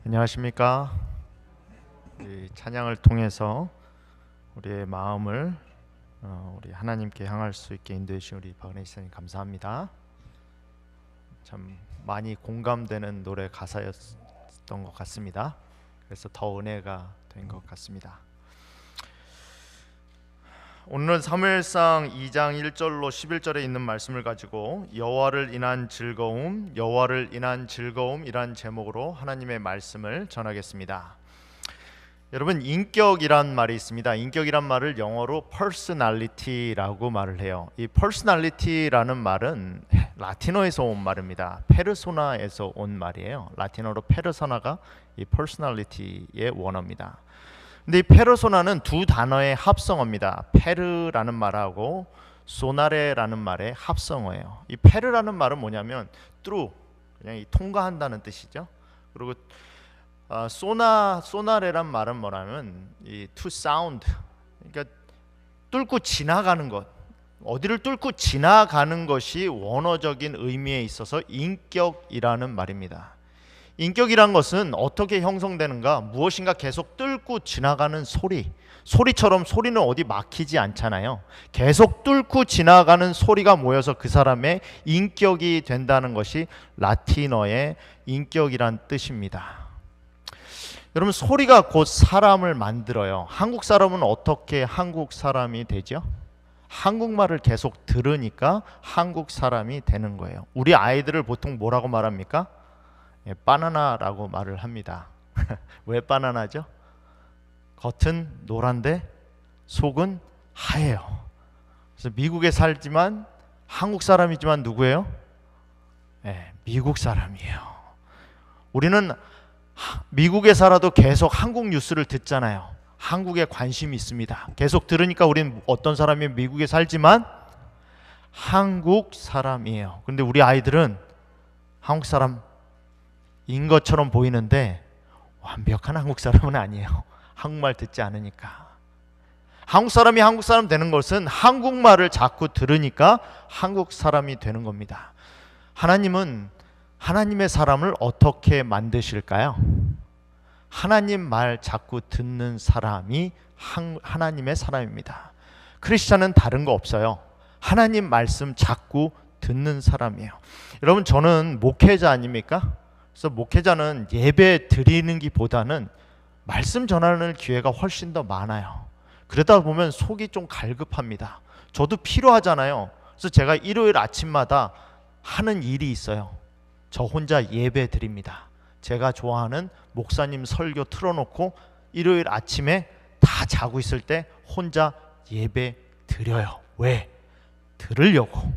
안녕하십니까? 이 찬양을 통해서 우리의 마음을 우리 하나님께 향할 수 있게 인도해 주신 우리 박은혜 시사님 감사합니다. 참 많이 공감되는 노래 가사였던 것 같습니다. 그래서 더 은혜가 된 것 같습니다. 오늘은 사무엘상 2장 1절로 11절에 있는 말씀을 가지고 여호와를 인한 즐거움, 여호와를 인한 즐거움이란 제목으로 하나님의 말씀을 전하겠습니다. 여러분, 인격이란 말이 있습니다. 인격이란 말을 영어로 personality라고 말을 해요. 이 personality라는 말은 라틴어에서 온 말입니다. 페르소나에서 온 말이에요. 라틴어로 페르소나가 이 personality의 원어입니다. 근데 이 페르소나는 두 단어의 합성어입니다. 페르라는 말하고 소나레라는 말의 합성어예요. 이 페르라는 말은 뭐냐면 through, 그냥 통과한다는 뜻이죠. 그리고 소나레란 말은 뭐냐면 이 to sound, 그러니까 뚫고 지나가는 것, 어디를 뚫고 지나가는 것이 원어적인 의미에 있어서 인격이라는 말입니다. 인격이란 것은 어떻게 형성되는가? 무엇인가 계속 뚫고 지나가는 소리처럼 소리는 어디 막히지 않잖아요. 계속 뚫고 지나가는 소리가 모여서 그 사람의 인격이 된다는 것이 라틴어의 인격이란 뜻입니다. 여러분, 소리가 곧 사람을 만들어요. 한국 사람은 어떻게 한국 사람이 되죠? 한국말을 계속 들으니까 한국 사람이 되는 거예요. 우리 아이들을 보통 뭐라고 말합니까? 바나나라고 말을 합니다. 왜 바나나죠? 겉은 노란데 속은 하얘요. 그래서 미국에 살지만 한국 사람이지만 누구예요? 미국 사람이에요. 우리는 미국에 살아도 계속 한국 뉴스를 듣잖아요. 한국에 관심이 있습니다. 계속 들으니까 우리는 어떤 사람이 미국에 살지만 한국 사람이에요. 그런데 우리 아이들은 한국 사람 인 것처럼 보이는데 완벽한 한국 사람은 아니에요. 한국말 듣지 않으니까. 한국 사람이 한국 사람 되는 것은 한국말을 자꾸 들으니까 한국 사람이 되는 겁니다. 하나님은 하나님의 사람을 어떻게 만드실까요? 하나님 말 자꾸 듣는 사람이 하나님의 사람입니다. 크리스찬은 다른 거 없어요. 하나님 말씀 자꾸 듣는 사람이에요. 여러분, 저는 목회자 아닙니까? 그래서 목회자는 예배 드리는 기보다는 말씀 전하는 기회가 훨씬 더 많아요. 그러다 보면 속이 좀 갈급합니다. 저도 필요하잖아요. 그래서 제가 일요일 아침마다 하는 일이 있어요. 저 혼자 예배 드립니다. 제가 좋아하는 목사님 설교 틀어놓고 일요일 아침에 다 자고 있을 때 혼자 예배 드려요. 왜? 들으려고.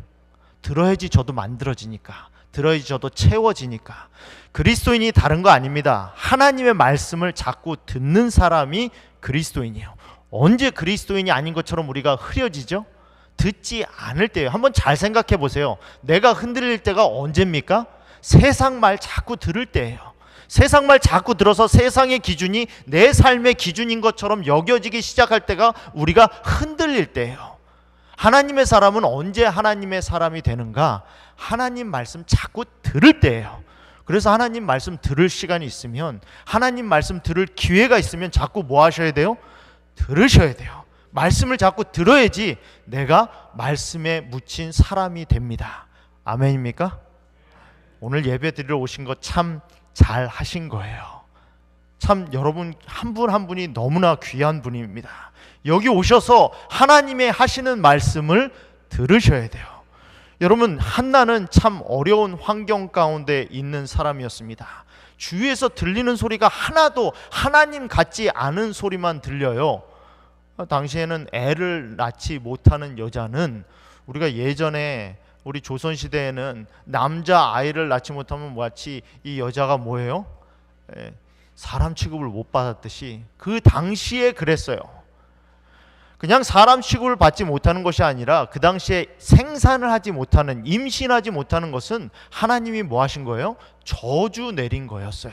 들어야지 저도 만들어지니까. 들어야지 저도 채워지니까. 그리스도인이 다른 거 아닙니다. 하나님의 말씀을 자꾸 듣는 사람이 그리스도인이에요. 언제 그리스도인이 아닌 것처럼 우리가 흐려지죠? 듣지 않을 때예요. 한번 잘 생각해 보세요. 내가 흔들릴 때가 언제입니까? 세상 말 자꾸 들을 때예요. 세상 말 자꾸 들어서 세상의 기준이 내 삶의 기준인 것처럼 여겨지기 시작할 때가 우리가 흔들릴 때예요. 하나님의 사람은 언제 하나님의 사람이 되는가? 하나님 말씀 자꾸 들을 때예요. 그래서 하나님 말씀 들을 시간이 있으면, 하나님 말씀 들을 기회가 있으면 자꾸 뭐 하셔야 돼요? 들으셔야 돼요. 말씀을 자꾸 들어야지 내가 말씀에 묻힌 사람이 됩니다. 아멘입니까? 오늘 예배 드리러 오신 거 참 잘 하신 거예요. 참 여러분 한 분 한 분이 너무나 귀한 분입니다. 여기 오셔서 하나님의 하시는 말씀을 들으셔야 돼요. 여러분, 한나는 참 어려운 환경 가운데 있는 사람이었습니다. 주위에서 들리는 소리가 하나도 하나님 같지 않은 소리만 들려요. 당시에는 애를 낳지 못하는 여자는, 우리가 예전에 우리 조선시대에는 남자 아이를 낳지 못하면 마치 이 여자가 뭐예요? 사람 취급을 못 받았듯이 그 당시에 그랬어요. 그냥 사람 취급을 받지 못하는 것이 아니라 그 당시에 생산을 하지 못하는, 임신하지 못하는 것은 하나님이 뭐 하신 거예요? 저주 내린 거였어요.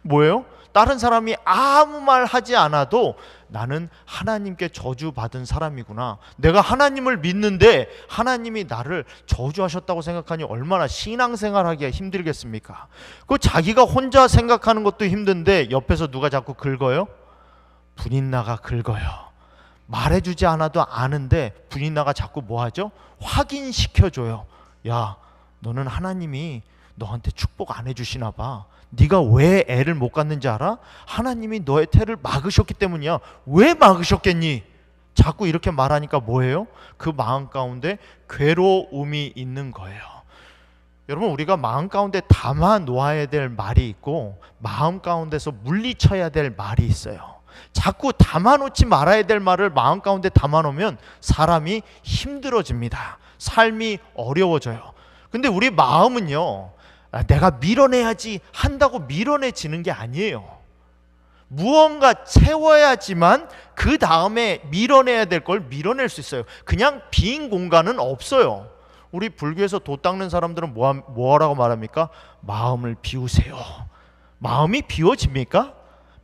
뭐예요? 다른 사람이 아무 말 하지 않아도 나는 하나님께 저주받은 사람이구나. 내가 하나님을 믿는데 하나님이 나를 저주하셨다고 생각하니 얼마나 신앙생활하기가 힘들겠습니까? 그 자기가 혼자 생각하는 것도 힘든데 옆에서 누가 자꾸 긁어요? 분인나가 긁어요. 말해주지 않아도 아는데 분인나가 자꾸 뭐하죠? 확인시켜줘요. 야, 너는 하나님이 너한테 축복 안 해주시나 봐. 네가 왜 애를 못 갖는지 알아? 하나님이 너의 태를 막으셨기 때문이야. 왜 막으셨겠니? 자꾸 이렇게 말하니까 뭐예요? 그 마음 가운데 괴로움이 있는 거예요. 여러분, 우리가 마음 가운데 담아 놓아야 될 말이 있고 마음 가운데서 물리쳐야 될 말이 있어요. 자꾸 담아놓지 말아야 될 말을 마음 가운데 담아놓으면 사람이 힘들어집니다. 삶이 어려워져요. 근데 우리 마음은요, 내가 밀어내야지 한다고 밀어내지는 게 아니에요. 무언가 채워야지만 그 다음에 밀어내야 될 걸 밀어낼 수 있어요. 그냥 빈 공간은 없어요. 우리 불교에서 도 닦는 사람들은 뭐라고 말합니까? 마음을 비우세요. 마음이 비워집니까?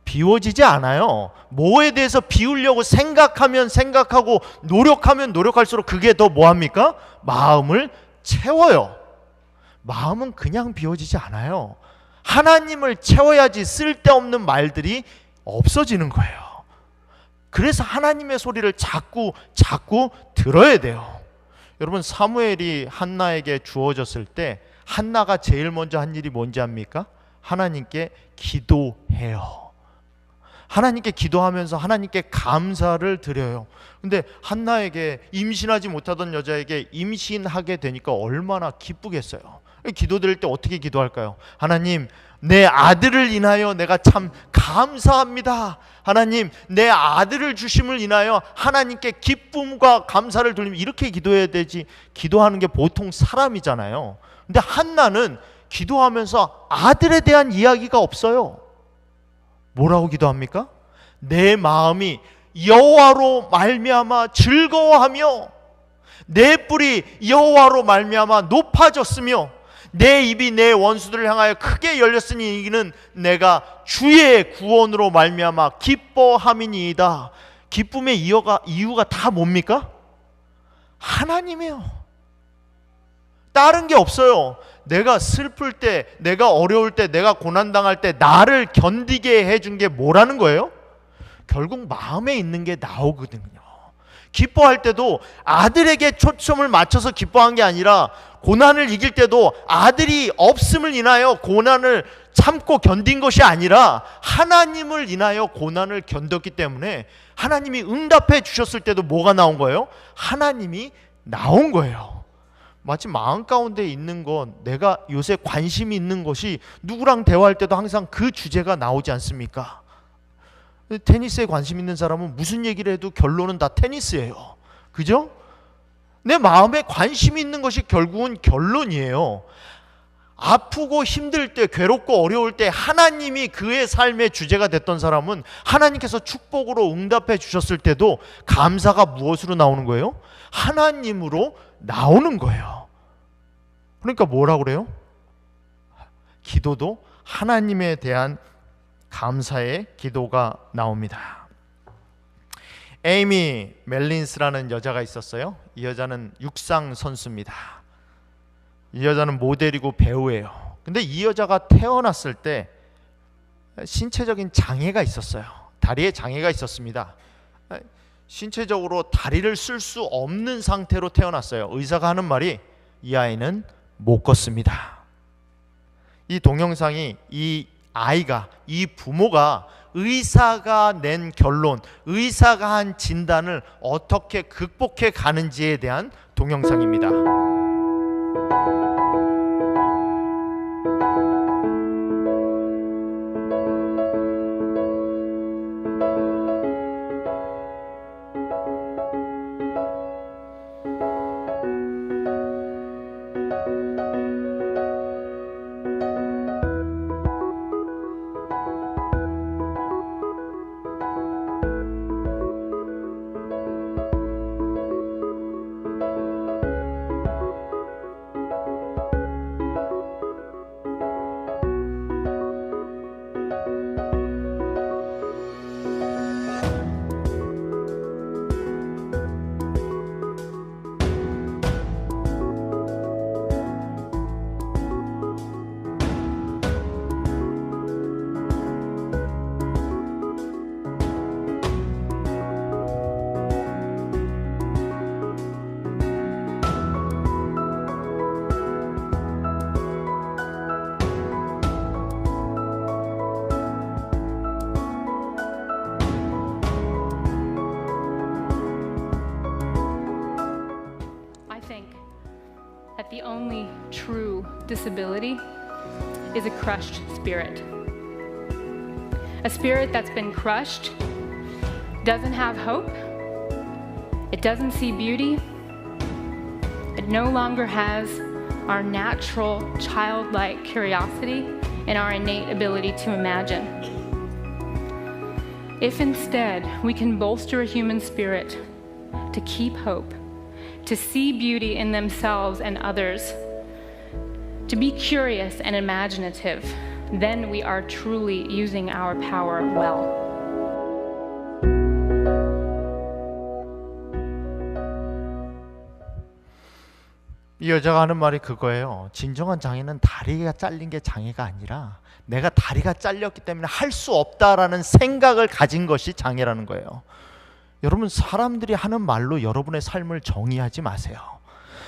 비워지지 않아요. 뭐에 대해서 비우려고 생각하면 생각하고 노력하면 노력할수록 그게 더 뭐합니까? 마음을 채워요. 마음은 그냥 비워지지 않아요. 하나님을 채워야지 쓸데없는 말들이 없어지는 거예요. 그래서 하나님의 소리를 자꾸 들어야 돼요. 여러분, 사무엘이 한나에게 주어졌을 때 한나가 제일 먼저 한 일이 뭔지 압니까? 하나님께 기도해요. 하나님께 기도하면서 하나님께 감사를 드려요. 근데 한나에게 임신하지 못하던 여자에게 임신하게 되니까 얼마나 기쁘겠어요. 기도드릴 때 어떻게 기도할까요? 하나님, 내 아들을 인하여 내가 참 감사합니다. 하나님, 내 아들을 주심을 인하여 하나님께 기쁨과 감사를 돌리면 이렇게 기도해야 되지. 기도하는 게 보통 사람이잖아요. 근데 한나는 기도하면서 아들에 대한 이야기가 없어요. 뭐라고 기도합니까? 내 마음이 여호와로 말미암아 즐거워하며 내 뿔이 여호와로 말미암아 높아졌으며 내 입이 내 원수들을 향하여 크게 열렸으니 이는 내가 주의 구원으로 말미암아 기뻐함이니이다. 기쁨의 이유가 다 뭡니까? 하나님이에요. 다른 게 없어요. 내가 슬플 때, 내가 어려울 때, 내가 고난당할 때 나를 견디게 해준 게 뭐라는 거예요? 결국 마음에 있는 게 나오거든요. 기뻐할 때도 아들에게 초점을 맞춰서 기뻐한 게 아니라 고난을 이길 때도 아들이 없음을 인하여 고난을 참고 견딘 것이 아니라 하나님을 인하여 고난을 견뎠기 때문에 하나님이 응답해 주셨을 때도 뭐가 나온 거예요? 하나님이 나온 거예요. 마치 마음 가운데 있는 건, 내가 요새 관심이 있는 것이 누구랑 대화할 때도 항상 그 주제가 나오지 않습니까? 테니스에 관심 있는 사람은 무슨 얘기를 해도 결론은 다 테니스예요. 그죠? 내 마음에 관심이 있는 것이 결국은 결론이에요. 아프고 힘들 때, 괴롭고 어려울 때 하나님이 그의 삶의 주제가 됐던 사람은 하나님께서 축복으로 응답해 주셨을 때도 감사가 무엇으로 나오는 거예요? 하나님으로 나오는 거예요. 그러니까 뭐라고 그래요? 기도도 하나님에 대한 감사의 기도가 나옵니다. 에이미 멜린스라는 여자가 있었어요. 이 여자는 육상 선수입니다. 이 여자는 모델이고 배우예요. 근데 이 여자가 태어났을 때 신체적인 장애가 있었어요. 다리에 장애가 있었습니다. 신체적으로 다리를 쓸 수 없는 상태로 태어났어요. 의사가 하는 말이 이 아이는 못 걷습니다. 이 동영상이 이 부모가 의사가 낸 결론, 의사가 한 진단을 어떻게 극복해 가는지에 대한 동영상입니다. disability is a crushed spirit. A spirit that's been crushed doesn't have hope, it doesn't see beauty, it no longer has our natural childlike curiosity and our innate ability to imagine. If instead we can bolster a human spirit to keep hope, to see beauty in themselves and others, to be curious and imaginative, then we are truly using our power well. 이 여자가 하는 말이 그거예요. 진정한 장애는 다리가 잘린 게 장애가 아니라 내가 다리가 잘렸기 때문에 할 수 없다라는 생각을 가진 것이 장애라는 거예요. 여러분, 사람들이 하는 말로 여러분의 삶을 정의하지 마세요.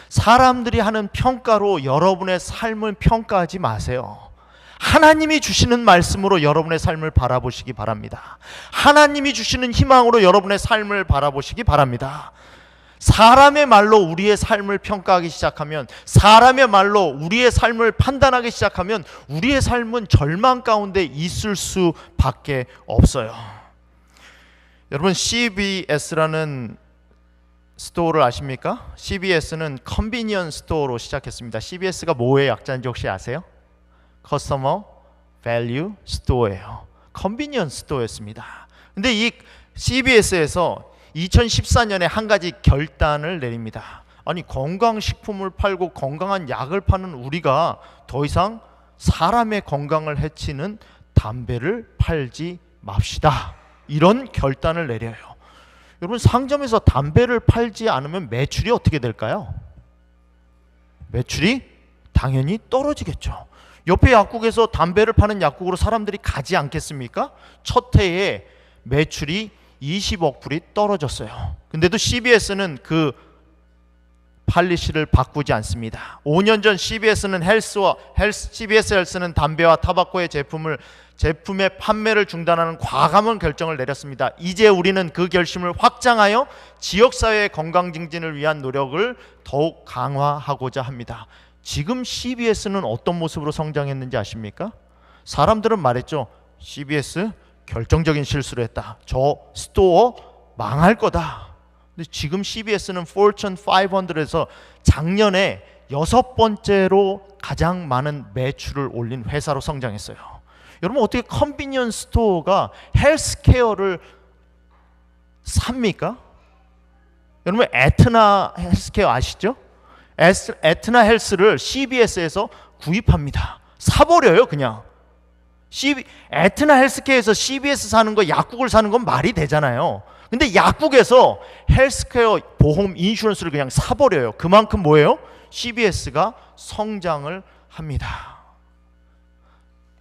사람들이 하는 평가로 여러분의 삶을 평가하지 마세요. 하나님이 주시는 말씀으로 여러분의 삶을 바라보시기 바랍니다. 하나님이 주시는 희망으로 여러분의 삶을 바라보시기 바랍니다. 사람의 말로 우리의 삶을 평가하기 시작하면, 사람의 말로 우리의 삶을 판단하기 시작하면 우리의 삶은 절망 가운데 있을 수밖에 없어요. 여러분, CVS라는 스토어를 아십니까? CVS는 컨비니언스 스토어로 시작했습니다. CVS가 뭐의 약자인지 혹시 아세요? Customer Value Store예요. 컨비니언스 스토어였습니다. 근데 이 CVS에서 2014년에 한 가지 결단을 내립니다. 아니, 건강식품을 팔고 건강한 약을 파는 우리가 더 이상 사람의 건강을 해치는 담배를 팔지 맙시다. 이런 결단을 내려요. 여러분, 상점에서 담배를 팔지 않으면 매출이 어떻게 될까요? 매출이 당연히 떨어지겠죠. 옆에 약국에서 담배를 파는 약국으로 사람들이 가지 않겠습니까? 첫 해에 매출이 20억 불이 떨어졌어요. 근데도 CVS는 그 팔리시를 바꾸지 않습니다. 5년 전 CVS 헬스는 담배와 타바코의 제품의 판매를 중단하는 과감한 결정을 내렸습니다. 이제 우리는 그 결심을 확장하여 지역사회의 건강 증진을 위한 노력을 더욱 강화하고자 합니다. 지금 CVS는 어떤 모습으로 성장했는지 아십니까? 사람들은 말했죠. CVS 결정적인 실수를 했다. 저 스토어 망할 거다. 근데 지금 CVS는 Fortune 500에서 작년에 6번째로 가장 많은 매출을 올린 회사로 성장했어요. 여러분, 어떻게 컨비니언스 스토어가 헬스케어를 삽니까? 여러분, 에트나 헬스케어 아시죠? 에트나 헬스를 CVS에서 구입합니다. 사버려요, 그냥. 에트나 헬스케어에서 CVS 사는 거, 약국을 사는 건 말이 되잖아요. 근데 약국에서 헬스케어 보험 인슈런스를 그냥 사버려요. 그만큼 뭐예요? CVS가 성장을 합니다.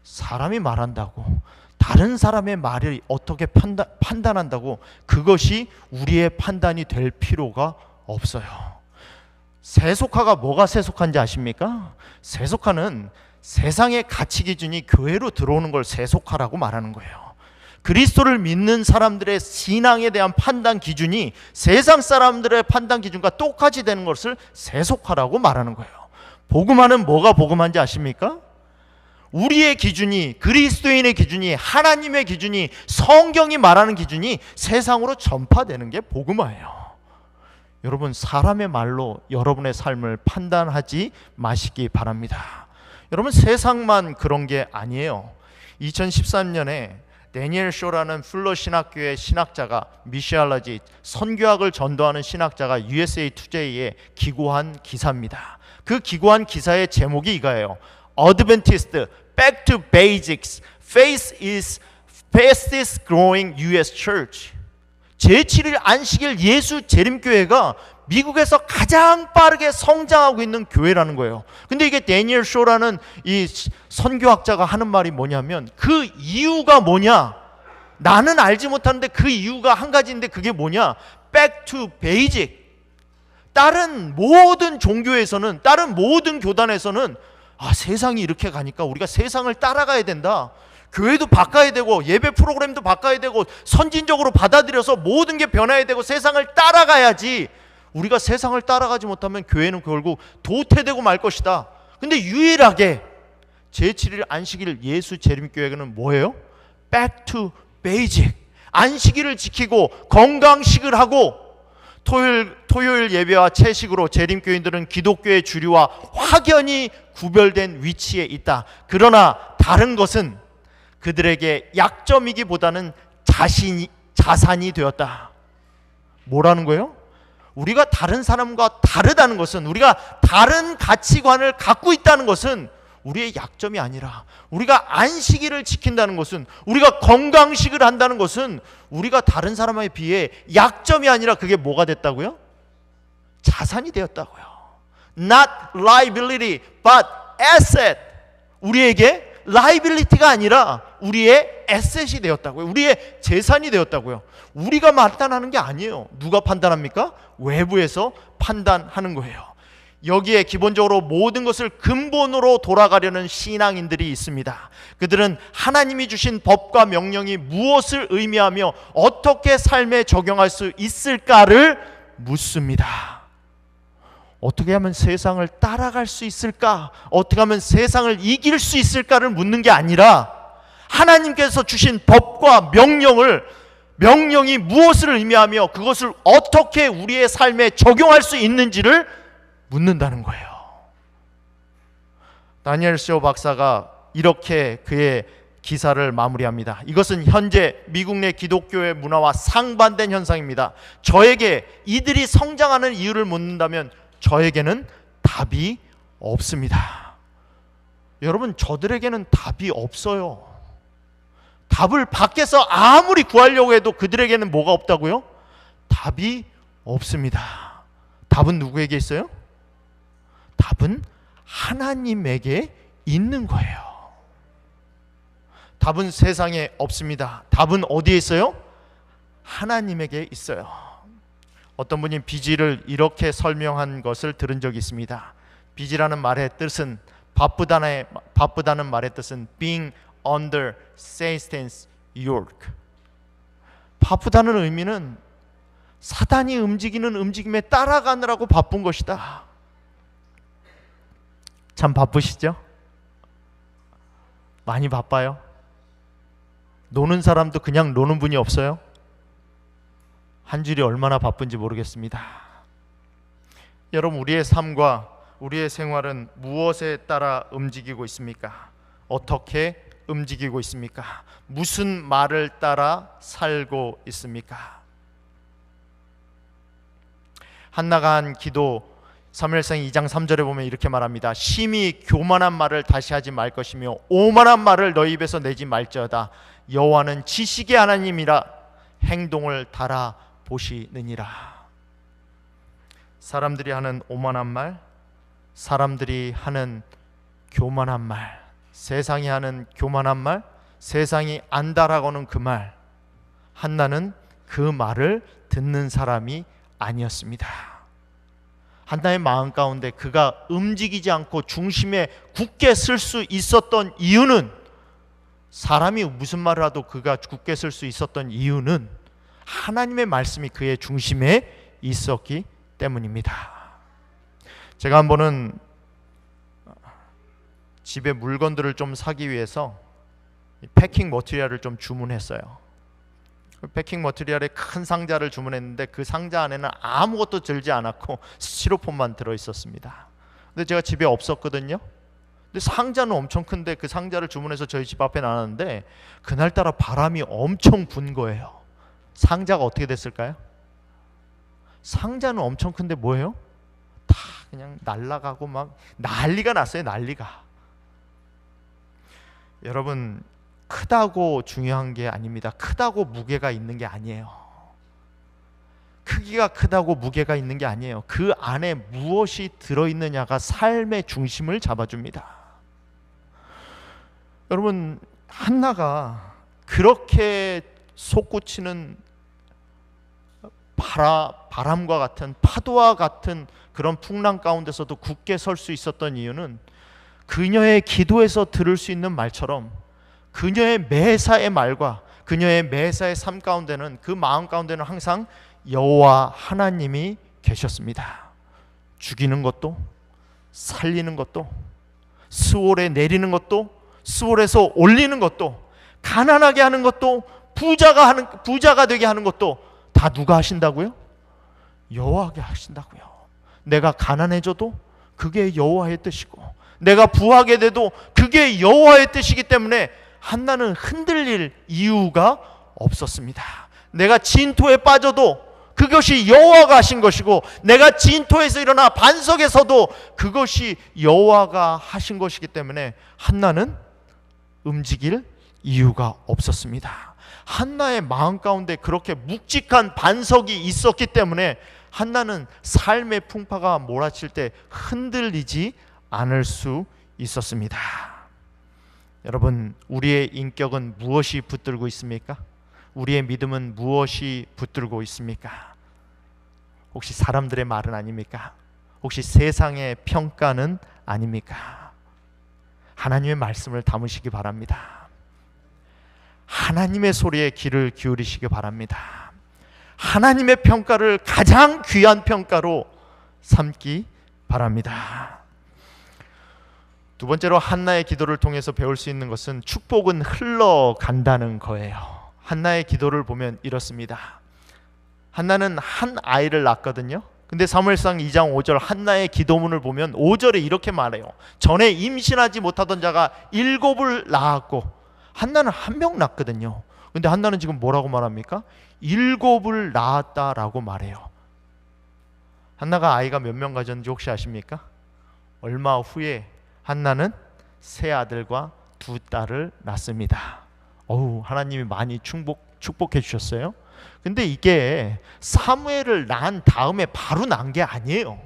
사람이 말한다고, 다른 사람의 말을 어떻게 판단한다고 그것이 우리의 판단이 될 필요가 없어요. 세속화가 뭐가 세속화인지 아십니까? 세속화는 세상의 가치 기준이 교회로 들어오는 걸 세속화라고 말하는 거예요. 그리스도를 믿는 사람들의 신앙에 대한 판단 기준이 세상 사람들의 판단 기준과 똑같이 되는 것을 세속화라고 말하는 거예요. 복음화는 뭐가 복음화인지 아십니까? 우리의 기준이, 그리스도인의 기준이, 하나님의 기준이, 성경이 말하는 기준이 세상으로 전파되는 게 복음화예요. 여러분, 사람의 말로 여러분의 삶을 판단하지 마시기 바랍니다. 여러분, 세상만 그런 게 아니에요. 2013년에 데니엘 쇼라는 플러 신학교의 신학자가, 미시알라지 선교학을 전도하는 신학자가 USA 투데이에 기고한 기사입니다. 그 기고한 기사의 제목이 이거예요. Adventist Back to Basics Faith is fastest growing U.S. Church. 제7일 안식일 예수 재림교회가 미국에서 가장 빠르게 성장하고 있는 교회라는 거예요. 근데 이게 데니엘 쇼라는 이 선교학자가 하는 말이 뭐냐면, 그 이유가 뭐냐? 나는 알지 못하는데 그 이유가 한 가지인데 그게 뭐냐? Back to basic. 다른 모든 종교에서는, 다른 모든 교단에서는 세상이 이렇게 가니까 우리가 세상을 따라가야 된다. 교회도 바꿔야 되고 예배 프로그램도 바꿔야 되고 선진적으로 받아들여서 모든 게 변해야 되고 세상을 따라가야지. 우리가 세상을 따라가지 못하면 교회는 결국 도태되고 말 것이다. 근데 유일하게 제7일 안식일 예수 재림교회는 뭐예요? Back to basic. 안식일을 지키고 건강식을 하고 토요일 예배와 채식으로 재림교인들은 기독교의 주류와 확연히 구별된 위치에 있다. 그러나 다른 것은 그들에게 약점이기보다는 자산이 되었다. 뭐라는 거예요? 우리가 다른 사람과 다르다는 것은, 우리가 다른 가치관을 갖고 있다는 것은 우리의 약점이 아니라, 우리가 안식일을 지킨다는 것은, 우리가 건강식을 한다는 것은 우리가 다른 사람에 비해 약점이 아니라 그게 뭐가 됐다고요? 자산이 되었다고요. Not liability but asset. 우리에게 liability가 아니라 우리의 asset이 되었다고요. 우리의 재산이 되었다고요. 우리가 판단하는 게 아니에요. 누가 판단합니까? 외부에서 판단하는 거예요. 여기에 기본적으로 모든 것을 근본으로 돌아가려는 신앙인들이 있습니다. 그들은 하나님이 주신 법과 명령이 무엇을 의미하며 어떻게 삶에 적용할 수 있을까를 묻습니다. 어떻게 하면 세상을 따라갈 수 있을까? 어떻게 하면 세상을 이길 수 있을까를 묻는 게 아니라, 하나님께서 주신 법과 명령이 무엇을 의미하며 그것을 어떻게 우리의 삶에 적용할 수 있는지를 묻는다는 거예요. 다니엘 쇼 박사가 이렇게 그의 기사를 마무리합니다. 이것은 현재 미국 내 기독교의 문화와 상반된 현상입니다. 저에게 이들이 성장하는 이유를 묻는다면 저에게는 답이 없습니다. 여러분, 저들에게는 답이 없어요. 답을 밖에서 아무리 구하려고 해도 그들에게는 뭐가 없다고요? 답이 없습니다. 답은 누구에게 있어요? 답은 하나님에게 있는 거예요. 답은 세상에 없습니다. 답은 어디에 있어요? 하나님에게 있어요. 어떤 분이 비지를 이렇게 설명한 것을 들은 적이 있습니다. 비지라는 말의 뜻은, 바쁘다는 말의 뜻은 being under Satan's yoke. 바쁘다는 의미는 사단이 움직이는 움직임에 따라가느라고 바쁜 것이다. 참 바쁘시죠? 많이 바빠요. 노는 사람도 그냥 노는 분이 없어요. 한 줄이 얼마나 바쁜지 모르겠습니다. 여러분, 우리의 삶과 우리의 생활은 무엇에 따라 움직이고 있습니까? 어떻게 움직이고 있습니까? 무슨 말을 따라 살고 있습니까? 한나가 한 기도, 사무엘상 2장 3절에 보면 이렇게 말합니다. 심히 교만한 말을 다시 하지 말 것이며 오만한 말을 너희 입에서 내지 말지어다. 여호와는 지식의 하나님이라 행동을 달아 보시느니라. 사람들이 하는 오만한 말, 사람들이 하는 교만한 말, 세상이 하는 교만한 말, 세상이 안다라고는 그 말, 한나는 그 말을 듣는 사람이 아니었습니다. 한나의 마음 가운데 그가 움직이지 않고 중심에 굳게 설 수 있었던 이유는, 사람이 무슨 말을 하도 그가 굳게 설 수 있었던 이유는 하나님의 말씀이 그의 중심에 있었기 때문입니다. 제가 한 번은 집에 물건들을 좀 사기 위해서 패킹 머티리얼을 좀 주문했어요. 패킹 머티리얼의 큰 상자를 주문했는데 그 상자 안에는 아무것도 들지 않았고 스티로폼만 들어있었습니다. 근데 제가 집에 없었거든요. 근데 상자는 엄청 큰데 그 상자를 주문해서 저희 집 앞에 놨는데 그날따라 바람이 엄청 분 거예요. 상자가 어떻게 됐을까요? 상자는 엄청 큰데 뭐예요? 다 그냥 날아가고 막 난리가 났어요. 난리가. 여러분, 크다고 중요한 게 아닙니다. 크다고 무게가 있는 게 아니에요. 크기가 크다고 무게가 있는 게 아니에요. 그 안에 무엇이 들어있느냐가 삶의 중심을 잡아줍니다. 여러분, 한나가 그렇게 솟구치는 바람과 같은, 파도와 같은 그런 풍랑 가운데서도 굳게 설 수 있었던 이유는 그녀의 기도에서 들을 수 있는 말처럼 그녀의 매사의 말과 그녀의 매사의 삶 가운데는, 그 마음 가운데는 항상 여호와 하나님이 계셨습니다. 죽이는 것도, 살리는 것도, 스올에 내리는 것도, 스올에서 올리는 것도, 가난하게 하는 것도, 부자가 되게 하는 것도 다 누가 하신다고요? 여호와가 하신다고요. 내가 가난해져도 그게 여호와의 뜻이고, 내가 부하게 돼도 그게 여호와의 뜻이기 때문에 한나는 흔들릴 이유가 없었습니다. 내가 진토에 빠져도 그것이 여호와가 하신 것이고, 내가 진토에서 일어나 반석에 서도 그것이 여호와가 하신 것이기 때문에 한나는 움직일 이유가 없었습니다. 한나의 마음 가운데 그렇게 묵직한 반석이 있었기 때문에 한나는 삶의 풍파가 몰아칠 때 흔들리지 않을 수 있었습니다. 여러분, 우리의 인격은 무엇이 붙들고 있습니까? 우리의 믿음은 무엇이 붙들고 있습니까? 혹시 사람들의 말은 아닙니까? 혹시 세상의 평가는 아닙니까? 하나님의 말씀을 담으시기 바랍니다. 하나님의 소리에 귀를 기울이시기 바랍니다. 하나님의 평가를 가장 귀한 평가로 삼기 바랍니다. 두 번째로 한나의 기도를 통해서 배울 수 있는 것은 축복은 흘러간다는 거예요. 한나의 기도를 보면 이렇습니다. 한나는 한 아이를 낳거든요. 근데 사무엘상 2장 5절 한나의 기도문을 보면 5절에 이렇게 말해요. 전에 임신하지 못하던 자가 7을 낳았고, 한나는 1명 낳거든요. 근데 한나는 지금 뭐라고 말합니까? 7을 낳았다라고 말해요. 한나가 아이가 몇 명 가졌는지 혹시 아십니까? 얼마 후에 한나는 3아들과 2딸을 낳습니다. 하나님이 많이 축복해 주셨어요. 근데 이게 사무엘을 낳은 다음에 바로 낳은 게 아니에요.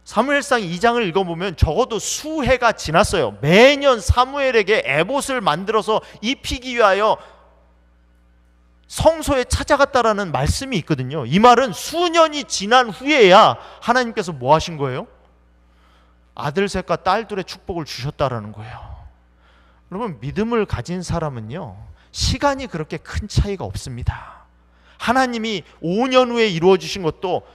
사무엘상 2장을 읽어보면 적어도 수해가 지났어요. 매년 사무엘에게 에봇을 만들어서 입히기 위하여 성소에 찾아갔다라는 말씀이 있거든요. 이 말은 수년이 지난 후에야 하나님께서 뭐 하신 거예요? 아들 셋과 딸 둘의 축복을 주셨다라는 거예요. 여러분, 믿음을 가진 사람은요, 시간이 그렇게 큰 차이가 없습니다. 하나님이 5년 후에 이루어 주신 것도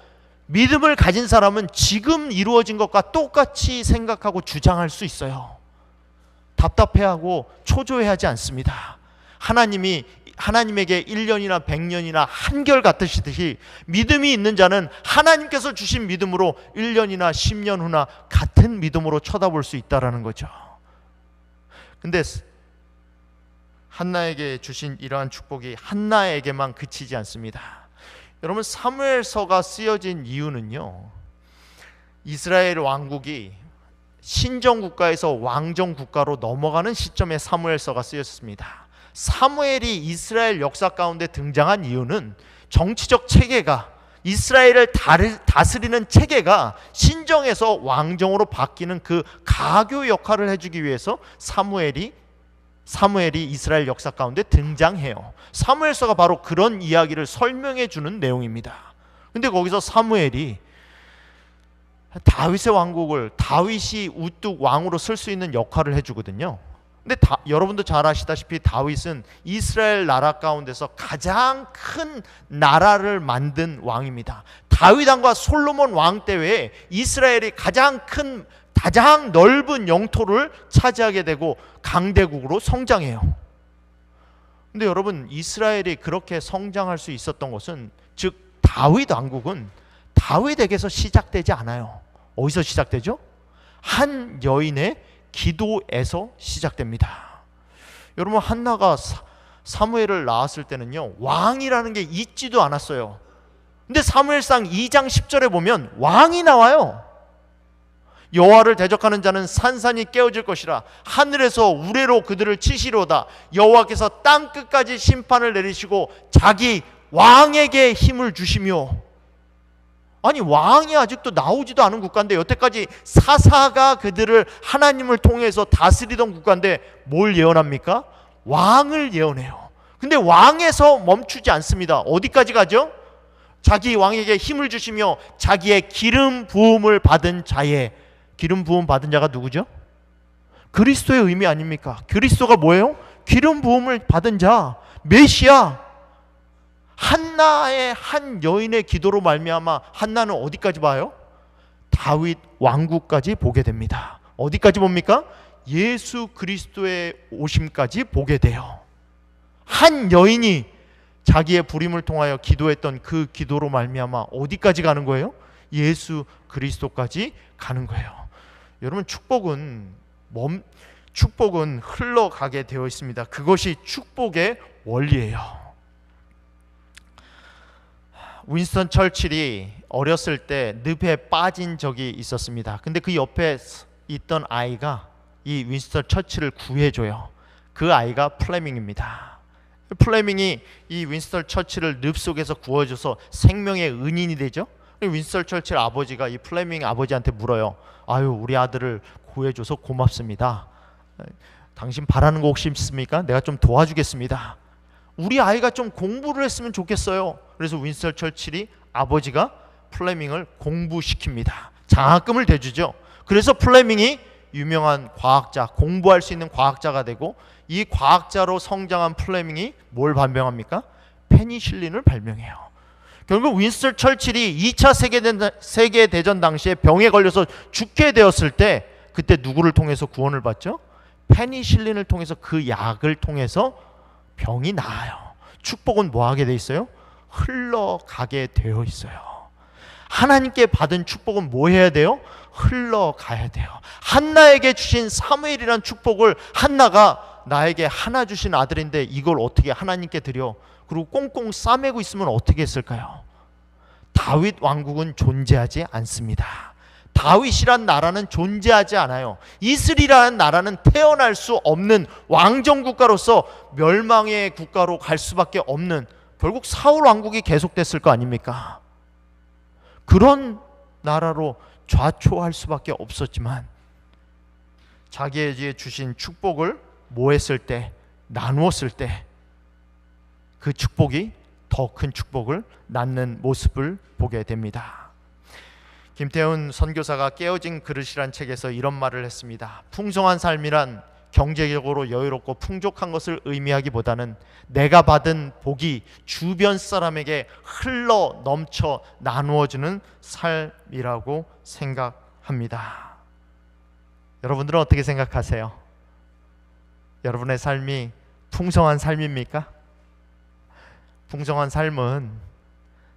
믿음을 가진 사람은 지금 이루어진 것과 똑같이 생각하고 주장할 수 있어요. 답답해하고 초조해하지 않습니다. 하나님에게 1년이나 100년이나 한결같으시듯이 믿음이 있는 자는 하나님께서 주신 믿음으로 1년이나 10년 후나 같은 믿음으로 쳐다볼 수 있다는 거죠. 근데 한나에게 주신 이러한 축복이 한나에게만 그치지 않습니다. 여러분, 사무엘서가 쓰여진 이유는요, 이스라엘 왕국이 신정국가에서 왕정국가로 넘어가는 시점에 사무엘서가 쓰였습니다. 사무엘이 이스라엘 역사 가운데 등장한 이유는 정치적 체계가, 이스라엘을 다스리는 체계가 신정에서 왕정으로 바뀌는 그 가교 역할을 해주기 위해서 사무엘이 이스라엘 역사 가운데 등장해요. 사무엘서가 바로 그런 이야기를 설명해 주는 내용입니다. 근데 거기서 사무엘이 다윗의 왕국을 다윗이 우뚝 왕으로 쓸 수 있는 역할을 해주거든요. 근데 여러분도 잘 아시다시피 다윗은 이스라엘 나라 가운데서 가장 큰 나라를 만든 왕입니다. 다윗 왕과 솔로몬 왕 때 외에 이스라엘이 가장 넓은 영토를 차지하게 되고 강대국으로 성장해요. 근데 여러분, 이스라엘이 그렇게 성장할 수 있었던 것은, 즉 다윗 왕국은 다윗에게서 시작되지 않아요. 어디서 시작되죠? 한 여인의 기도에서 시작됩니다. 여러분, 한나가 사무엘을 낳았을 때는요, 왕이라는 게 있지도 않았어요. 근데 사무엘상 2장 10절에 보면 왕이 나와요. 여호와를 대적하는 자는 산산이 깨어질 것이라. 하늘에서 우레로 그들을 치시로다. 여호와께서 땅 끝까지 심판을 내리시고 자기 왕에게 힘을 주시며. 아니, 왕이 아직도 나오지도 않은 국가인데, 여태까지 사사가 그들을 하나님을 통해서 다스리던 국가인데 뭘 예언합니까? 왕을 예언해요. 근데 왕에서 멈추지 않습니다. 어디까지 가죠? 자기 왕에게 힘을 주시며 자기의 기름 부음을 받은 자의, 기름 부음 받은 자가 누구죠? 그리스도의 의미 아닙니까? 그리스도가 뭐예요? 기름 부음을 받은 자, 메시아. 한나의 한 여인의 기도로 말미암아 한나는 어디까지 봐요? 다윗 왕국까지 보게 됩니다. 어디까지 봅니까? 예수 그리스도의 오심까지 보게 돼요. 한 여인이 자기의 부림을 통하여 기도했던 그 기도로 말미암아 어디까지 가는 거예요? 예수 그리스도까지 가는 거예요. 여러분, 축복은 흘러가게 되어 있습니다. 그것이 축복의 원리예요. 윈스턴 처칠이 어렸을 때 늪에 빠진 적이 있었습니다. 근데 그 옆에 있던 아이가 이 윈스턴 처칠을 구해줘요. 그 아이가 플레밍입니다. 플레밍이 이 윈스턴 처칠을 늪 속에서 구워줘서 생명의 은인이 되죠. 윈스턴 처칠 아버지가 이 플레밍 아버지한테 물어요. 아유, 우리 아들을 구해줘서 고맙습니다. 당신 바라는 거 혹시 있습니까? 내가 좀 도와주겠습니다. 우리 아이가 좀 공부를 했으면 좋겠어요. 그래서 윈스턴 처칠이 아버지가 플레밍을 공부시킵니다. 장학금을 대주죠. 그래서 플레밍이 유명한 과학자, 공부할 수 있는 과학자가 되고, 이 과학자로 성장한 플레밍이 뭘 발명합니까? 페니실린을 발명해요. 결국 윈스턴 처칠이 2차 세계대전 당시에 병에 걸려서 죽게 되었을 때 그때 누구를 통해서 구원을 받죠? 페니실린을 통해서, 그 약을 통해서 병이 나아요. 축복은 뭐 하게 돼 있어요? 흘러가게 되어 있어요. 하나님께 받은 축복은 뭐 해야 돼요? 흘러가야 돼요. 한나에게 주신 사무엘이란 축복을, 한나가 나에게 하나 주신 아들인데 이걸 어떻게 하나님께 드려? 그리고 꽁꽁 싸매고 있으면 어떻게 했을까요? 다윗 왕국은 존재하지 않습니다. 다윗이란 나라는 존재하지 않아요. 이스라엘이라는 나라는 태어날 수 없는 왕정국가로서 멸망의 국가로 갈 수밖에 없는, 결국 사울 왕국이 계속됐을 거 아닙니까? 그런 나라로 좌초할 수밖에 없었지만, 자기에게 주신 축복을 뭐 했을 때, 나누었을 때 그 축복이 더 큰 축복을 낳는 모습을 보게 됩니다. 김태훈 선교사가 깨어진 그릇이란 책에서 이런 말을 했습니다. 풍성한 삶이란 경제적으로 여유롭고 풍족한 것을 의미하기보다는 내가 받은 복이 주변 사람에게 흘러 넘쳐 나누어주는 삶이라고 생각합니다. 여러분들은 어떻게 생각하세요? 여러분의 삶이 풍성한 삶입니까? 풍성한 삶은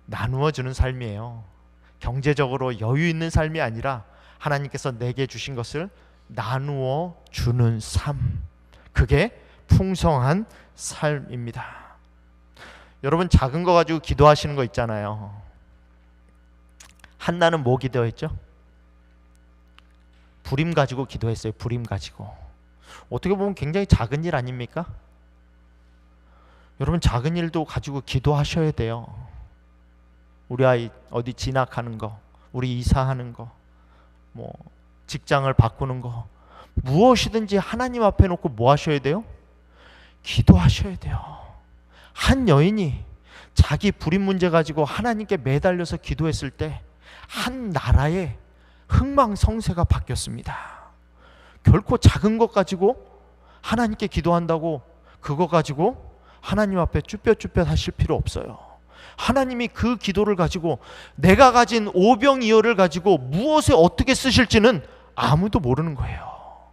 나누어주는 삶이에요. 경제적으로 여유 있는 삶이 아니라 하나님께서 내게 주신 것을 나누어 주는 삶, 그게 풍성한 삶입니다. 여러분, 작은 거 가지고 기도하시는 거 있잖아요. 한나는 뭐 기도했죠? 부림 가지고 기도했어요. 부림 가지고. 어떻게 보면 굉장히 작은 일 아닙니까? 여러분, 작은 일도 가지고 기도하셔야 돼요. 우리 아이 어디 진학하는 거, 우리 이사하는 거, 뭐 직장을 바꾸는 거, 무엇이든지 하나님 앞에 놓고 뭐 하셔야 돼요? 기도하셔야 돼요. 한 여인이 자기 불임 문제 가지고 하나님께 매달려서 기도했을 때 한 나라의 흥망성쇠가 바뀌었습니다. 결코 작은 것 가지고 하나님께 기도한다고 그거 가지고 하나님 앞에 쭈뼛쭈뼛 하실 필요 없어요. 하나님이 그 기도를 가지고, 내가 가진 오병이어를 가지고 무엇에 어떻게 쓰실지는 아무도 모르는 거예요.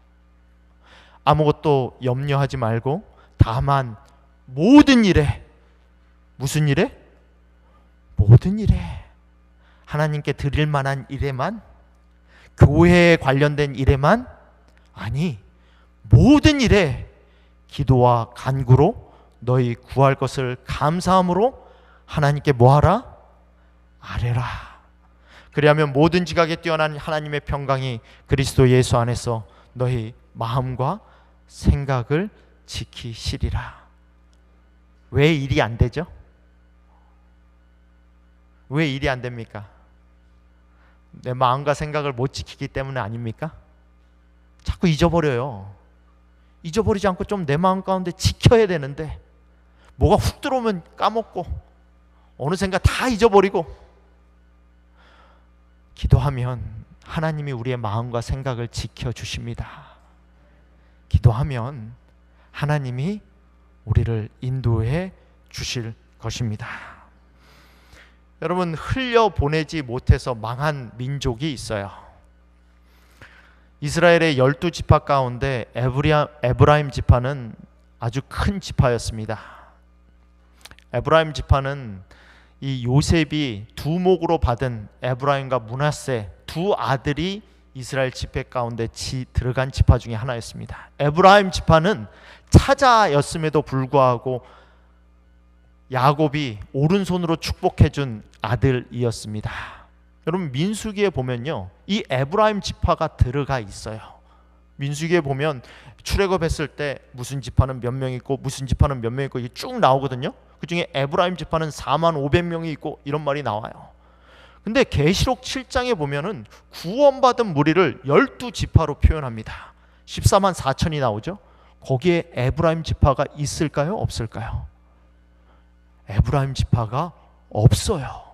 아무것도 염려하지 말고 다만 모든 일에, 무슨 일에? 모든 일에, 하나님께 드릴 만한 일에만, 교회에 관련된 일에만, 아니 모든 일에 기도와 간구로 너희 구할 것을 감사함으로 하나님께 뭐하라? 아뢰라. 그리하면 모든 지각에 뛰어난 하나님의 평강이 그리스도 예수 안에서 너희 마음과 생각을 지키시리라. 왜 일이 안 되죠? 왜 일이 안 됩니까? 내 마음과 생각을 못 지키기 때문에 아닙니까? 자꾸 잊어버려요. 잊어버리지 않고 좀 내 마음 가운데 지켜야 되는데, 뭐가 훅 들어오면 까먹고 어느샌가 다 잊어버리고. 기도하면 하나님이 우리의 마음과 생각을 지켜주십니다. 기도하면 하나님이 우리를 인도해 주실 것입니다. 여러분, 흘려보내지 못해서 망한 민족이 있어요. 이스라엘의 12지파 가운데 에브라임 지파는 아주 큰 지파였습니다. 에브라임 지파는 이 요셉이 두목으로 받은 에브라임과 므낫세 두 아들이 이스라엘 지파 가운데 들어간 지파 중에 하나였습니다. 에브라임 지파는 차자였음에도 불구하고 야곱이 오른손으로 축복해준 아들이었습니다. 여러분 민수기에 보면요, 이 에브라임 지파가 들어가 있어요. 민수기에 보면 출애굽했을 때 무슨 지파는 몇 명 있고 무슨 지파는 몇 명 있고 이게 쭉 나오거든요. 그 중에 에브라임 지파는 45,000명이 있고 이런 말이 나와요. 근데 계시록 7장에 보면은 구원받은 무리를 12지파로 표현합니다. 144,000이 나오죠. 거기에 에브라임 지파가 있을까요? 없을까요? 에브라임 지파가 없어요.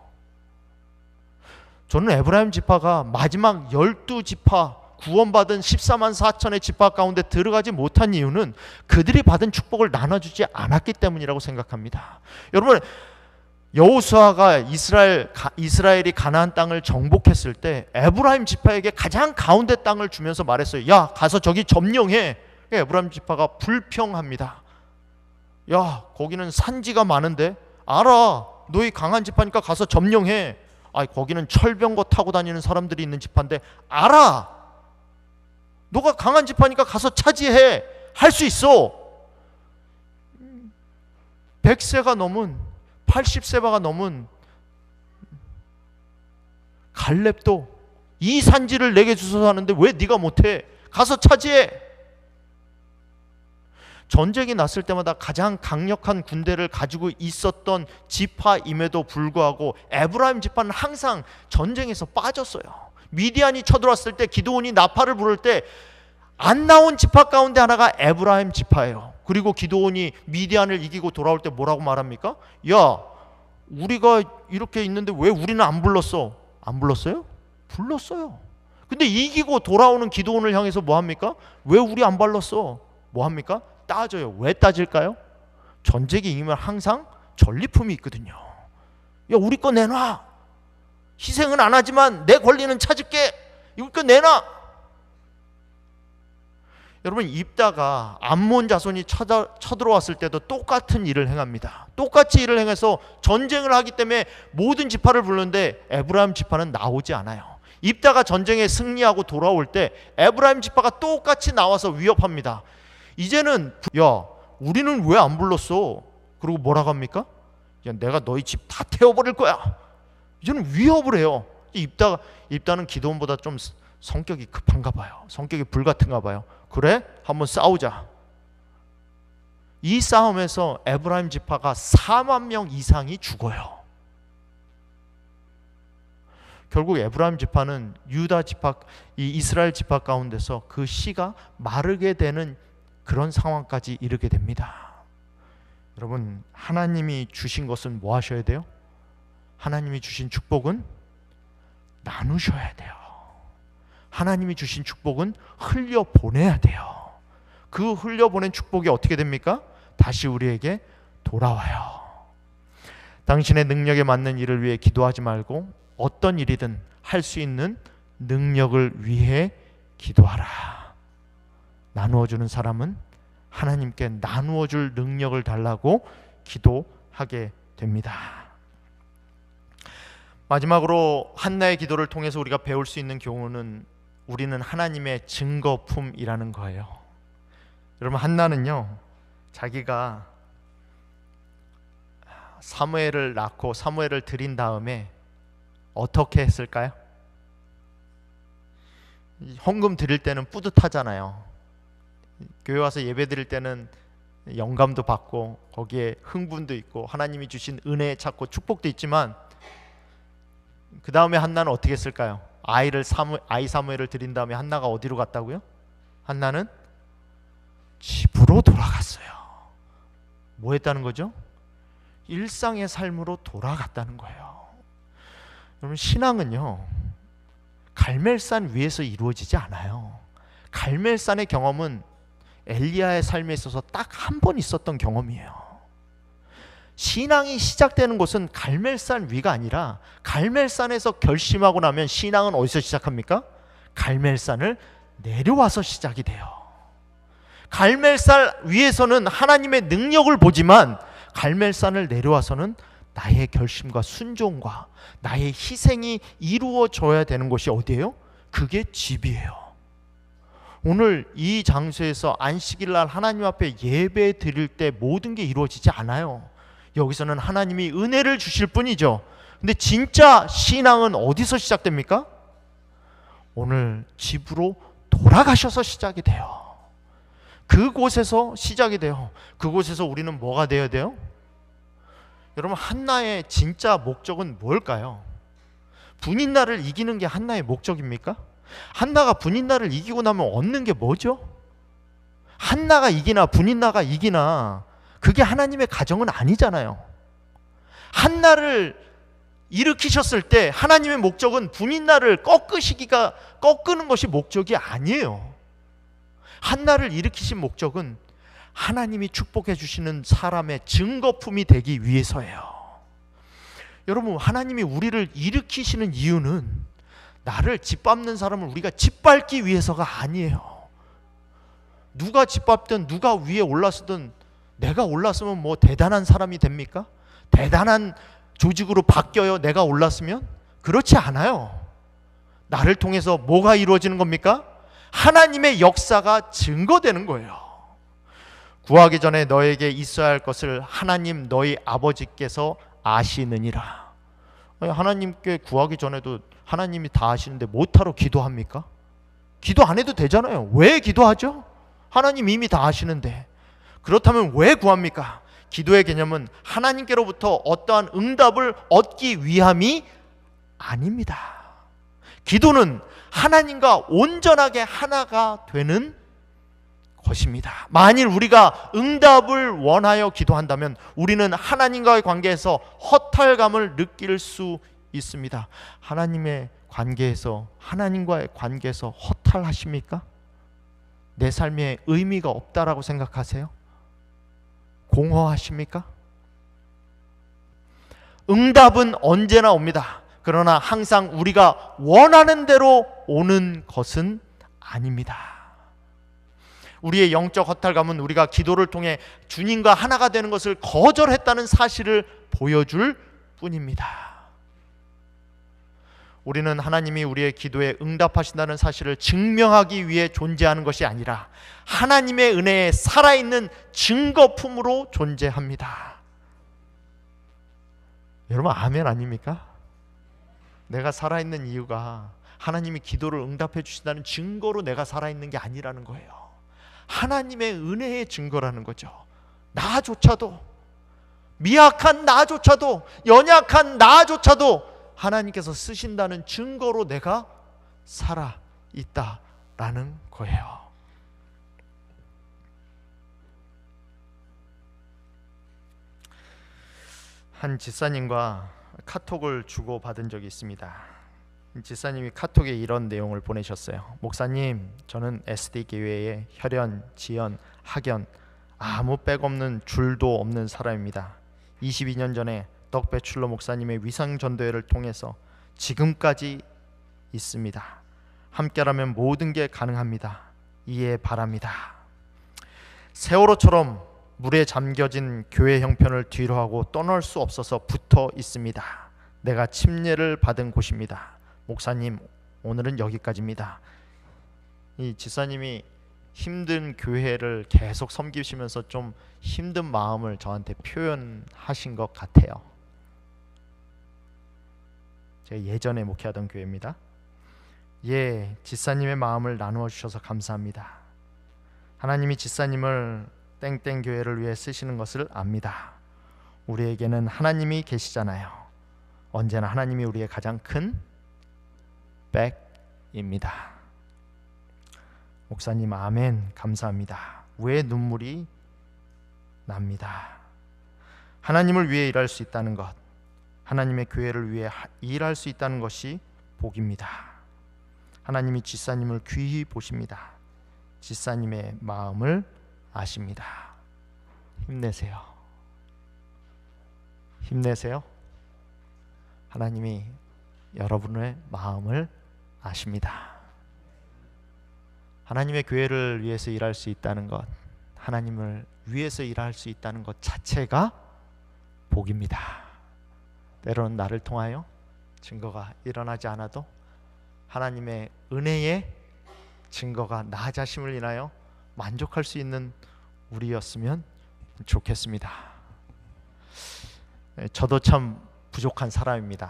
저는 에브라임 지파가 마지막 12지파 구원받은 144,000의 지파 가운데 들어가지 못한 이유는 그들이 받은 축복을 나눠주지 않았기 때문이라고 생각합니다. 여러분, 여호수아가 이스라엘이 가나안 땅을 정복했을 때 에브라임 지파에게 가장 가운데 땅을 주면서 말했어요. 야, 가서 저기 점령해. 에브라임 지파가 불평합니다. 야, 거기는 산지가 많은데. 알아, 너희 강한 지파니까 가서 점령해. 아, 거기는 철병거 타고 다니는 사람들이 있는 지파인데. 알아, 너가 강한 지파니까 가서 차지해. 할 수 있어. 100세가 넘은 80세가 넘은 갈렙도 이 산지를 내게 주소서 하는데 왜 네가 못해? 가서 차지해. 전쟁이 났을 때마다 가장 강력한 군대를 가지고 있었던 지파임에도 불구하고 에브라임 지파는 항상 전쟁에서 빠졌어요. 미디안이 쳐들어왔을 때 기드온이 나팔을 부를 때 안 나온 지파 가운데 하나가 에브라임 지파예요. 그리고 기드온이 미디안을 이기고 돌아올 때 뭐라고 말합니까? 야, 우리가 이렇게 있는데 왜 우리는 안 불렀어? 안 불렀어요? 불렀어요. 근데 이기고 돌아오는 기드온을 향해서 뭐 합니까? 왜 우리 안 불렀어? 뭐 합니까? 따져요. 왜 따질까요? 전쟁이 이기면 항상 전리품이 있거든요. 야, 우리 거 내놔. 희생은 안 하지만 내 권리는 찾을게. 이거 거 내놔. 여러분, 입다가 암몬 자손이 쳐들어왔을 때도 똑같은 일을 행합니다. 똑같이 일을 행해서 전쟁을 하기 때문에 모든 지파를 부르는데 에브라임 지파는 나오지 않아요. 입다가 전쟁에 승리하고 돌아올 때 에브라임 지파가 똑같이 나와서 위협합니다. 이제는 야, 우리는 왜 안 불렀어? 그리고 뭐라고 합니까? 야, 내가 너희 집 다 태워버릴 거야. 이제는 위협을 해요. 입다는 기드온보다 좀 성격이 급한가 봐요. 성격이 불같은가 봐요. 그래? 한번 싸우자. 이 싸움에서 에브라임 지파가 4만 명 이상이 죽어요. 결국 에브라임 지파는 유다 지파, 이 이스라엘 지파 가운데서 그 씨가 마르게 되는 그런 상황까지 이르게 됩니다. 여러분, 하나님이 주신 것은 뭐 하셔야 돼요? 하나님이 주신 축복은 나누셔야 돼요. 하나님이 주신 축복은 흘려보내야 돼요. 그 흘려보낸 축복이 어떻게 됩니까? 다시 우리에게 돌아와요. 당신의 능력에 맞는 일을 위해 기도하지 말고 어떤 일이든 할 수 있는 능력을 위해 기도하라. 나누어주는 사람은 하나님께 나누어줄 능력을 달라고 기도하게 됩니다. 마지막으로 한나의 기도를 통해서 우리가 배울 수 있는 교훈은 우리는 하나님의 증거품이라는 거예요. 여러분, 한나는요, 자기가 사무엘을 낳고 사무엘을 드린 다음에 어떻게 했을까요? 헌금 드릴 때는 뿌듯하잖아요. 교회 와서 예배 드릴 때는 영감도 받고 거기에 흥분도 있고 하나님이 주신 은혜 찾고 축복도 있지만, 그 다음에 한나는 어떻게 했을까요? 아이 사무엘을 드린 다음에 한나가 어디로 갔다고요? 한나는 집으로 돌아갔어요. 뭐 했다는 거죠? 일상의 삶으로 돌아갔다는 거예요. 여러분, 신앙은요, 갈멜산 위에서 이루어지지 않아요. 갈멜산의 경험은 엘리야의 삶에 있어서 딱 한 번 있었던 경험이에요. 신앙이 시작되는 곳은 갈멜산 위가 아니라 갈멜산에서 결심하고 나면 신앙은 어디서 시작합니까? 갈멜산을 내려와서 시작이 돼요. 갈멜산 위에서는 하나님의 능력을 보지만 갈멜산을 내려와서는 나의 결심과 순종과 나의 희생이 이루어져야 되는 것이 어디예요? 그게 집이에요. 오늘 이 장소에서 안식일 날 하나님 앞에 예배 드릴 때 모든 게 이루어지지 않아요. 여기서는 하나님이 은혜를 주실 뿐이죠. 근데 진짜 신앙은 어디서 시작됩니까? 오늘 집으로 돌아가셔서 시작이 돼요. 그곳에서 시작이 돼요. 그곳에서 우리는 뭐가 되어야 돼요? 여러분, 한나의 진짜 목적은 뭘까요? 분인나를 이기는 게 한나의 목적입니까? 한나가 분인나를 이기고 나면 얻는 게 뭐죠? 한나가 이기나 분인나가 이기나 그게 하나님의 가정은 아니잖아요. 한나를 일으키셨을 때 하나님의 목적은 분인나를 꺾는 것이 목적이 아니에요. 한나를 일으키신 목적은 하나님이 축복해 주시는 사람의 증거품이 되기 위해서예요. 여러분, 하나님이 우리를 일으키시는 이유는 나를 짓밟는 사람을 우리가 짓밟기 위해서가 아니에요. 누가 짓밟든 누가 위에 올랐든 내가 올랐으면 뭐 대단한 사람이 됩니까? 대단한 조직으로 바뀌어요, 내가 올랐으면? 그렇지 않아요. 나를 통해서 뭐가 이루어지는 겁니까? 하나님의 역사가 증거되는 거예요. 구하기 전에 너에게 있어야 할 것을 하나님 너희 아버지께서 아시느니라. 하나님께 구하기 전에도 하나님이 다 아시는데 못하러 기도합니까? 기도 안 해도 되잖아요. 왜 기도하죠? 하나님 이미 다 아시는데. 그렇다면 왜 구합니까? 기도의 개념은 하나님께로부터 어떠한 응답을 얻기 위함이 아닙니다. 기도는 하나님과 온전하게 하나가 되는 것입니다. 만일 우리가 응답을 원하여 기도한다면 우리는 하나님과의 관계에서 허탈감을 느낄 수 있습니다. 하나님과의 관계에서 허탈하십니까? 내 삶에 의미가 없다라고 생각하세요? 공허하십니까? 응답은 언제나 옵니다. 그러나 항상 우리가 원하는 대로 오는 것은 아닙니다. 우리의 영적 허탈감은 우리가 기도를 통해 주님과 하나가 되는 것을 거절했다는 사실을 보여줄 뿐입니다. 우리는 하나님이 우리의 기도에 응답하신다는 사실을 증명하기 위해 존재하는 것이 아니라 하나님의 은혜에 살아있는 증거품으로 존재합니다. 여러분, 아멘 아닙니까? 내가 살아있는 이유가 하나님이 기도를 응답해 주신다는 증거로 내가 살아있는 게 아니라는 거예요. 하나님의 은혜의 증거라는 거죠. 나조차도, 미약한 나조차도, 연약한 나조차도 하나님께서 쓰신다는 증거로 내가 살아있다라는 거예요. 한 지사님과 카톡을 주고받은 적이 있습니다. 지사님이 카톡에 이런 내용을 보내셨어요. 목사님, 저는 SD교회의 혈연, 지연, 학연 아무 백 없는 줄도 없는 사람입니다. 22년 전에 덕배출로 목사님의 위상전도회를 통해서 지금까지 있습니다. 함께라면 모든 게 가능합니다. 이해 바랍니다. 세월호처럼 물에 잠겨진 교회 형편을 뒤로하고 떠날 수 없어서 붙어 있습니다. 내가 침례를 받은 곳입니다. 목사님, 오늘은 여기까지입니다. 이 지사님이 힘든 교회를 계속 섬기시면서 좀 힘든 마음을 저한테 표현하신 것 같아요. 제가 예전에 목회하던 교회입니다. 예, 지사님의 마음을 나누어 주셔서 감사합니다. 하나님이 지사님을 땡땡 교회를 위해 쓰시는 것을 압니다. 우리에게는 하나님이 계시잖아요. 언제나 하나님이 우리의 가장 큰 백입니다. 목사님, 아멘, 감사합니다. 왜 눈물이 납니다. 하나님을 위해 일할 수 있다는 것, 하나님의 교회를 위해 일할 수 있다는 것이 복입니다. 하나님이 지사님을 귀히 보십니다. 지사님의 마음을 아십니다. 힘내세요. 힘내세요. 하나님이 여러분의 마음을 아십니다. 하나님의 교회를 위해서 일할 수 있다는 것, 하나님을 위해서 일할 수 있다는 것 자체가 복입니다. 때로는 나를 통하여 증거가 일어나지 않아도 하나님의 은혜의 증거가 나 자신을 인하여 만족할 수 있는 우리였으면 좋겠습니다. 저도 참 부족한 사람입니다.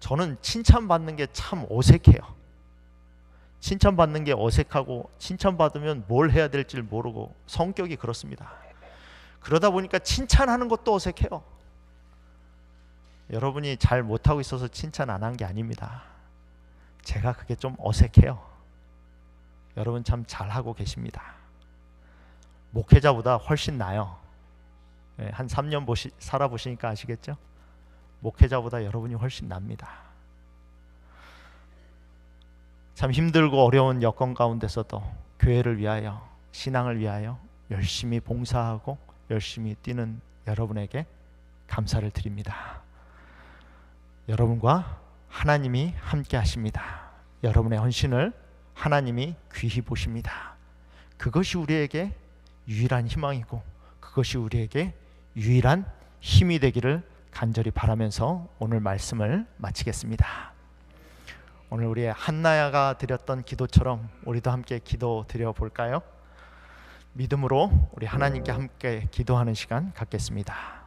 저는 칭찬받는 게 참 어색해요. 칭찬받는 게 어색하고 칭찬받으면 뭘 해야 될지 모르고 성격이 그렇습니다. 그러다 보니까 칭찬하는 것도 어색해요. 여러분이 잘 못하고 있어서 칭찬 안 한 게 아닙니다. 제가 그게 좀 어색해요. 여러분 참 잘하고 계십니다. 목회자보다 훨씬 나아요. 한 3년 살아보시니까 아시겠죠? 목회자보다 여러분이 훨씬 납니다. 참 힘들고 어려운 여건 가운데서도 교회를 위하여, 신앙을 위하여 열심히 봉사하고 열심히 뛰는 여러분에게 감사를 드립니다. 여러분과 하나님이 함께 하십니다. 여러분의 헌신을 하나님이 귀히 보십니다. 그것이 우리에게 유일한 희망이고 그것이 우리에게 유일한 힘이 되기를 간절히 바라면서 오늘 말씀을 마치겠습니다. 오늘 우리의 한나야가 드렸던 기도처럼 우리도 함께 기도 드려 볼까요? 믿음으로 우리 하나님께 함께 기도하는 시간 갖겠습니다.